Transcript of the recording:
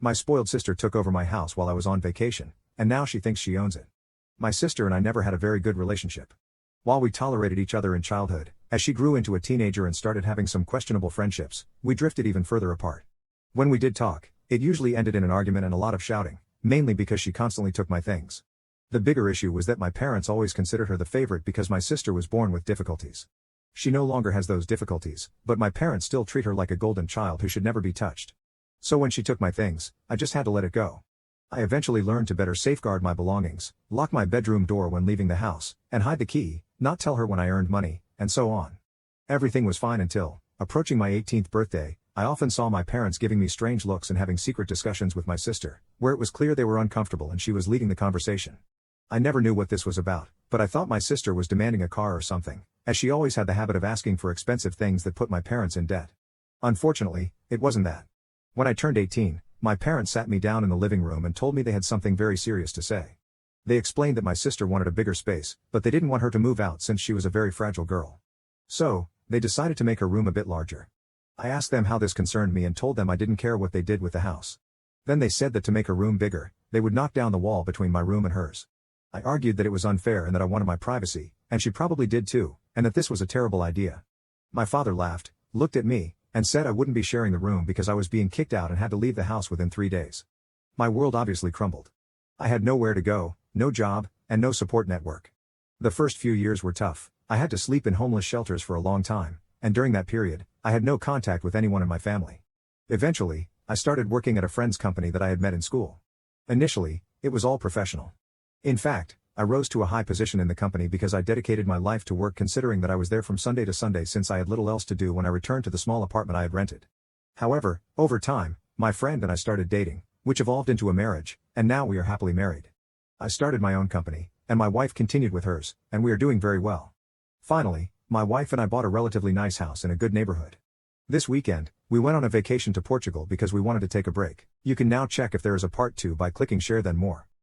My spoiled sister took over my house while I was on vacation, and now she thinks she owns it. My sister and I never had a very good relationship. While we tolerated each other in childhood, as she grew into a teenager and started having some questionable friendships, we drifted even further apart. When we did talk, it usually ended in an argument and a lot of shouting, mainly because she constantly took my things. The bigger issue was that my parents always considered her the favorite because my sister was born with difficulties. She no longer has those difficulties, but my parents still treat her like a golden child who should never be touched. So when she took my things, I just had to let it go. I eventually learned to better safeguard my belongings, lock my bedroom door when leaving the house, and hide the key, not tell her when I earned money, and so on. Everything was fine until, approaching my 18th birthday, I often saw my parents giving me strange looks and having secret discussions with my sister, where it was clear they were uncomfortable and she was leading the conversation. I never knew what this was about, but I thought my sister was demanding a car or something, as she always had the habit of asking for expensive things that put my parents in debt. Unfortunately, it wasn't that. When I turned 18, my parents sat me down in the living room and told me they had something very serious to say. They explained that my sister wanted a bigger space, but they didn't want her to move out since she was a very fragile girl. So, they decided to make her room a bit larger. I asked them how this concerned me and told them I didn't care what they did with the house. Then they said that to make her room bigger, they would knock down the wall between my room and hers. I argued that it was unfair and that I wanted my privacy, and she probably did too, and that this was a terrible idea. My father laughed, looked at me, and said I wouldn't be sharing the room because I was being kicked out and had to leave the house within 3 days. My world obviously crumbled. I had nowhere to go, no job, and no support network. The first few years were tough. I had to sleep in homeless shelters for a long time, and during that period, I had no contact with anyone in my family. Eventually, I started working at a friend's company that I had met in school. Initially, it was all professional. In fact, I rose to a high position in the company because I dedicated my life to work, considering that I was there from Sunday to Sunday since I had little else to do when I returned to the small apartment I had rented. However, over time, my friend and I started dating, which evolved into a marriage, and now we are happily married. I started my own company, and my wife continued with hers, and we are doing very well. Finally, my wife and I bought a relatively nice house in a good neighborhood. This weekend, we went on a vacation to Portugal because we wanted to take a break. You can now check if there is a part 2 by clicking share then more.